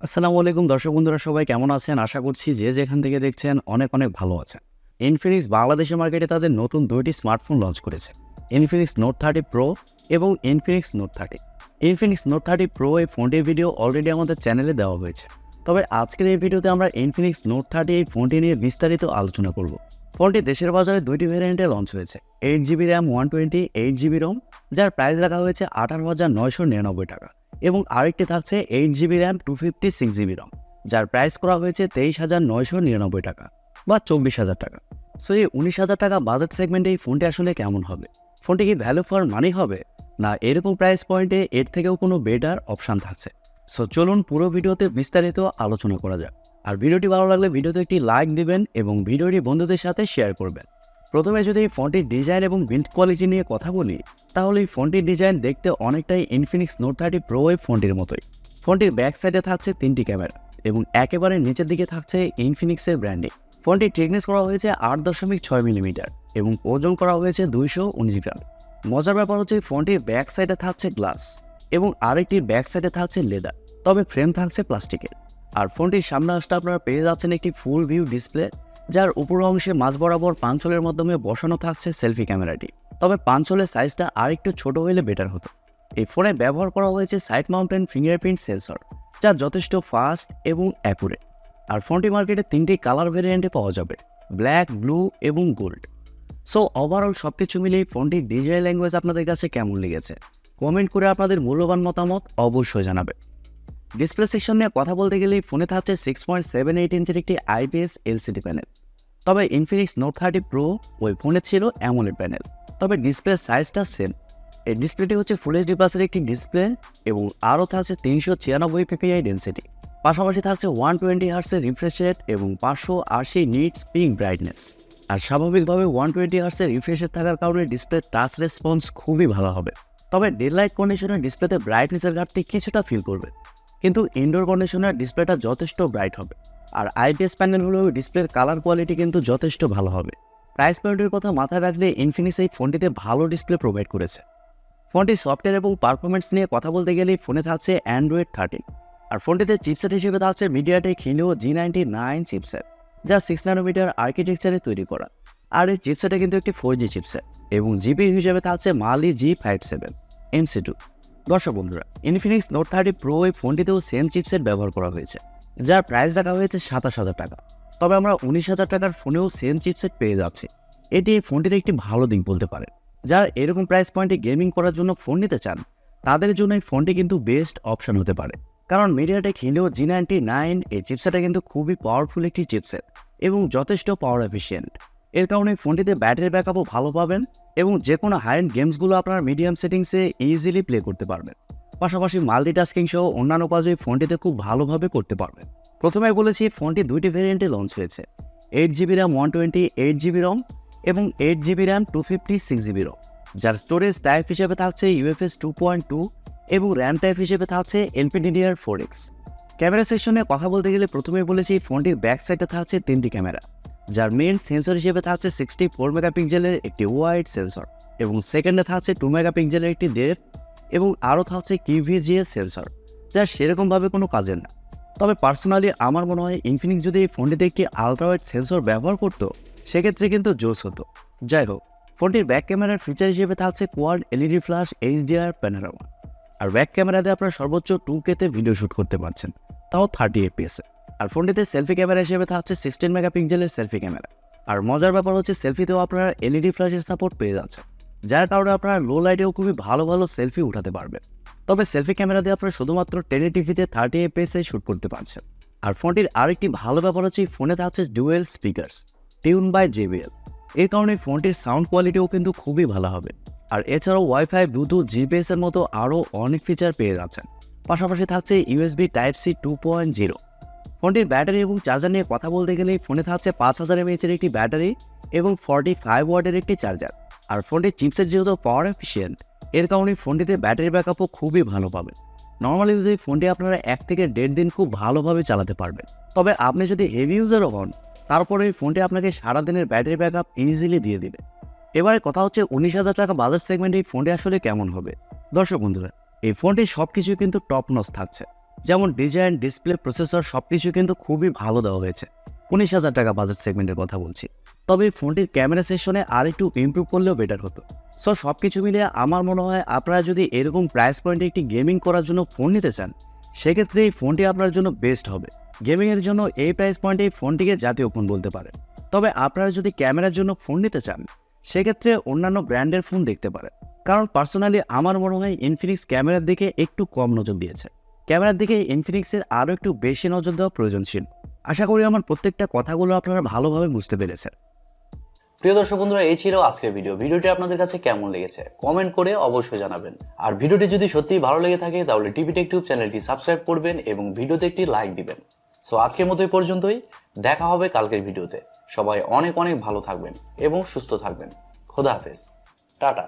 আসসালামু আলাইকুম দর্শক বন্ধুরা, সবাই কেমন আছেন? আশা করছি যে যেখান থেকে দেখছেন অনেক ভালো আছেন। ইনফিনিক্স বাংলাদেশের মার্কেটে তাদের নতুন দুইটি স্মার্টফোন লঞ্চ করেছে, ইনফিনিক্স নোট 30 প্রো এবং Infinix note 30। Infinix note 30 pro এই ফোনটির ভিডিও অলরেডি আমাদের চ্যানেলে দেওয়া হয়েছে। তবে আজকের এই ভিডিওতে আমরা ইনফিনিক্স নোট 30 এই ফোনটি নিয়ে বিস্তারিত আলোচনা করব। ফোনটি দেশের বাজারে দুইটি ভ্যারিয়েন্টে লঞ্চ হয়েছে, 8GB র্যাম 128, 8GB রোম, যার প্রাইস রাখা হয়েছে 18,999 টাকা, এবং আরেকটি থাকছে 8GB র্যাম 256GB রম, যার প্রাইস করা হয়েছে 23,999 টাকা বা 24,000 টাকা। সো এই 19,000 টাকা বাজেট সেগমেন্টে এই ফোনটি আসলে কেমন হবে? ফোনটি কি ভ্যালু ফর মানি হবে, না এরকম প্রাইস পয়েন্টে এর থেকেও কোনো বেটার অপশান থাকছে? সো চলুন পুরো ভিডিওতে বিস্তারিত আলোচনা করা যাক। আর ভিডিওটি ভালো লাগলে ভিডিওতে একটি লাইক দিবেন এবং ভিডিওটি বন্ধুদের সাথে শেয়ার করবেন। প্রথমে যদি এই ফোনটির ডিজাইন এবং বিল্ড কোয়ালিটি নিয়ে কথা বলি, তাহলে এই ফোনটির ডিজাইন দেখতে অনেকটাই ইনফিনিক্স নোট 30 প্রো এই ফোনটির মতোই। ফোনটির ব্যাক সাইডে থাকছে 3টি ক্যামেরা এবং একেবারে নিচের দিকে থাকছে ইনফিনিক্সের ব্র্যান্ডিং। ফোনটির থিকনেস করা হয়েছে 8.6 মিলিমিটার এবং ওজন করা হয়েছে 219 গ্রাম। মজার ব্যাপার হচ্ছে ফোনটির ব্যাক সাইডে থাকছে গ্লাস এবং আরেকটির ব্যাক সাইডে থাকছে লেদার, তবে ফ্রেম থাকছে প্লাস্টিকের। আর ফোনটির সামনে আসতে আপনারা পেয়ে যাচ্ছেন একটি ফুল ভিউ ডিসপ্লে, যার উপর অংশে মাঝ বরাবর পাঞ্চলের মাধ্যমে বসানো থাকছে সেলফি ক্যামেরাটি। তবে পাঞ্চলের সাইজটা আরেকটু ছোট হলে বেটার হতো। এই ফোনে ব্যবহার করা হয়েছে সাইড মাউন্টেন ফিঙ্গারপ্রিন্ট সেন্সর, যা যথেষ্ট ফাস্ট এবং অ্যাকুরেট। আর ফোনটি মার্কেটে 3টি কালার ভেরিয়েন্টে পাওয়া যাবে, ব্ল্যাক, ব্লু এবং গোল্ড। সো ওভারঅল সব কিছু মিলিয়ে ফোনটির ডিজাইন ল্যাঙ্গুয়েজ আপনাদের কাছে কেমন লেগেছে কমেন্ট করে আপনাদের মূল্যবান মতামত অবশ্যই জানাবেন। ডিসপ্লে সেকশন নিয়ে কথা বলতে গেলে ফোনে থাকছে 6.78 ইঞ্চের একটি IPS LCD প্যানেল। তবে ইনফিনিক্স নোট 30 প্রো ওই ফোনে ছিল অ্যামোলেড প্যানেল, তবে ডিসপ্লের সাইজটা সেম। এই ডিসপ্লেটি হচ্ছে ফুল এইচডি প্লাসের একটি ডিসপ্লে এবং আরও থাকছে 396 ppi ডেন্সিটি। পাশাপাশি থাকছে 120 হার্টসের রিফ্রেশ রেট এবং 580 নিটস পিক ব্রাইটনেস। আর স্বাভাবিকভাবে 120 হার্টসের রিফ্রেশ রেট থাকার কারণে ডিসপ্লে টাচ রেসপন্স খুবই ভালো হবে। তবে ডে লাইট কন্ডিশনে ডিসপ্লেতে ব্রাইটনেসের ঘাটতি কিছুটা ফিল করবে, কিন্তু ইনডোর কন্ডিশনে ডিসপ্লেটা যথেষ্ট ব্রাইট হবে। আর IPS প্যানেল হলেও ডিসপ্লের কালার কোয়ালিটি কিন্তু যথেষ্ট ভালো হবে। প্রাইস পয়েন্টের কথা মাথায় রাখলে ইনফিনিক্স এই ফোনটিতে ভালো ডিসপ্লে প্রোভাইড করেছে। ফোনটির সফটওয়্যার এবং পারফরমেন্স নিয়ে কথা বলতে গেলে ফোনে থাকছে অ্যান্ড্রয়েড 13। আর ফোনটিতে চিপসেট হিসেবে থাকছে মিডিয়াটেক হিলিও G99 চিপসেট, যা 6 ন্যানোমিটার আর্কিটেকচারে তৈরি করা। আর এই চিপসেটে কিন্তু একটি 4G চিপসেট এবং জিপি হিসেবে থাকছে মালি G57 MC2। দর্শক বন্ধুরা, ইনফিনিক্স নোট 30 প্রো এই ফোনটিতেও সেম চিপসেট ব্যবহার করা হয়েছে, যার প্রাইস রাখা হয়েছে 27,000 টাকা। তবে আমরা 19,000 টাকার ফোনেও সেম চিপসেট পেয়ে যাচ্ছি। এটি এই ফোনটির একটি ভালো দিক বলতে পারে। যারা এরকম প্রাইস পয়েন্টে গেমিং করার জন্য ফোন নিতে চান, তাদের জন্য এই ফোনটি কিন্তু বেস্ট অপশন হতে পারে। কারণ মিডিয়াটেক হিলিও G99 এই চিপসেটটা কিন্তু খুবই পাওয়ারফুল একটি চিপসেট এবং যথেষ্ট পাওয়ার এফিসিয়েন্ট। এর কারণে ফোনটিতে ব্যাটারি ব্যাকআপও ভালো পাবেন এবং যে কোনো হাই এন্ড গেমসগুলো আপনার মিডিয়াম সেটিংসে ইজিলি প্লে করতে পারবেন। পাশাপাশি মাল্টিটাস্কিং সহ অন্যান্য কাজও এই ফোনটিতে খুব ভালোভাবে করতে পারবেন। প্রথমে বলেছি ফোনটি দুইটি ভেরিয়েন্টে লঞ্চ হয়েছে, 8GB র্যাম 128, 8GB রম এবং 8GB র্যাম 256GB রম, যার স্টোরেজ টাইপ হিসেবে থাকছে UFS 2.2 এবং র্যাম টাইপ হিসেবে থাকছে LPDDR4X। ক্যামেরা সেকশনে কথা বলতে গেলে প্রথমে বলেছি ফোনটির ব্যাক সাইডে থাকছে 3টি ক্যামেরা, যার মেইন সেন্সর হিসেবে থাকছে 64 মেগাপিক্সেলের একটি ওয়াইড সেন্সর এবং সেকেন্ডে থাকছে 2 মেগাপিক্সেলের একটি ডেপথ এবং আরও থাকছে QVGA সেন্সর, যা সেরকমভাবে কোনো কাজের না। তবে পার্সোনালি আমার মনে হয় ইনফিনিক্স যদি এই ফোনটিতে একটি আলট্রাওয়াইড সেন্সর ব্যবহার করতো, সেক্ষেত্রে কিন্তু জোস হতো। যাই হোক, ফোনটির ব্যাক ক্যামেরার ফিচার হিসেবে থাকছে quad LED flash HDR panorama. আর ব্যাক ক্যামেরাতে আপনারা সর্বোচ্চ 2K-তে ভিডিও শ্যুট করতে পারছেন, তাও 30 FPS-এ। আর ফোনটিতে সেলফি ক্যামেরা হিসেবে থাকছে 16 মেগাপিক্সেলের সেলফি ক্যামেরা। আর মজার ব্যাপার হচ্ছে সেলফিতেও আপনারা LED ফ্ল্যাশের সাপোর্ট পেয়ে যাচ্ছেন, যার কারণে আপনারা লো লাইটেও খুবই ভালো সেলফি উঠাতে পারবেন। তবে সেলফি ক্যামেরা দিয়ে আপনারা শুধুমাত্র 1080p-তে 30 FPS-এ শ্যুট করতে পারছেন। আর ফোনটির আরেকটি ভালো ব্যাপার হচ্ছে ফোনে থাকছে dual speakers tune by JBL। এর কারণে ফোনটির সাউন্ড কোয়ালিটিও কিন্তু খুবই ভালো হবে। আর এছাড়াও ওয়াইফাই, ব্লুটুথ, GPS-এর মতো আরও অনেক ফিচার পেয়ে যাচ্ছেন। পাশাপাশি থাকছে USB Type-C 2.0। ফোনটির ব্যাটারি এবং চার্জার নিয়ে কথা বলতে গেলে ফোনে থাকছে 5000 mAh-এর একটি ব্যাটারি এবং 45 ওয়াটের একটি চার্জার। আর ফোনটির চিপসেট যেহেতু পাওয়ার এফিসিয়েন্ট, এর কারণে ফোনটিতে ব্যাটারি ব্যাকআপও খুবই ভালো পাবেন। নর্মাল ইউজে ফোনটি আপনারা 1 থেকে 1.5 দিন খুব ভালোভাবে চালাতে পারবেন। তবে আপনি যদি হেভি ইউজারও হন, তারপরে এই ফোনটি আপনাকে সারাদিনের ব্যাটারি ব্যাকআপ ইজিলি দিয়ে দিবে। এবারে কথা হচ্ছে 19,000 টাকা বাজার সেগমেন্টে এই ফোনটি আসলে কেমন হবে। দর্শক বন্ধুরা, এই ফোনটির সব কিছুই কিন্তু টপ নচ থাকছে। যেমন ডিজাইন, ডিসপ্লে, প্রসেসর সবকিছু কিন্তু খুবই ভালো দেওয়া হয়েছে। 19,000 টাকা বাজেট সেগমেন্টের কথা বলছি। তবে এই ফোনটির ক্যামেরা সেকশনে আর একটু ইমপ্রুভ করলেও বেটার হতো। সো সব কিছু মিলিয়ে আমার মনে হয় আপনারা যদি এরকম প্রাইস পয়েন্টে একটি গেমিং করার জন্য ফোন নিতে চান, সেক্ষেত্রে এই ফোনটি আপনার জন্য বেস্ট হবে। গেমিংয়ের জন্য এই প্রাইস পয়েন্টে এই ফোনটিকে জাতীয় ফোন বলতে পারেন। তবে আপনারা যদি ক্যামেরার জন্য ফোন নিতে চান, সেক্ষেত্রে অন্যান্য ব্র্যান্ডের ফোন দেখতে পারেন। কারণ পার্সোনালি আমার মনে হয় ইনফিনিক্স ক্যামেরার দিকে একটু কম নজর দিয়েছে। ক্যামেরার দিকে ইনফিনিক্সের আরও একটু বেশি নজর দেওয়া প্রয়োজন ছিল। আশা করি আমার প্রত্যেকটা কথাগুলো আপনারা ভালোভাবে বুঝতে পেরেছেন। প্রিয় দর্শক বন্ধুরা, এই ছিল আজকের ভিডিওটি আপনাদের কাছে কেমন লেগেছে কমেন্ট করে অবশ্যই জানাবেন। আর ভিডিওটি যদি সত্যিই ভালো লেগে থাকে তাহলে টিভি টেকটিউব চ্যানেলটি সাবস্ক্রাইব করবেন এবং ভিডিওতে একটি লাইক দিবেন। সো আজকের মতো এই পর্যন্তই, দেখা হবে কালকের ভিডিওতে। সবাই অনেক অনেক ভালো থাকবেন এবং সুস্থ থাকবেন। খোদা হাফেজ, টাটা।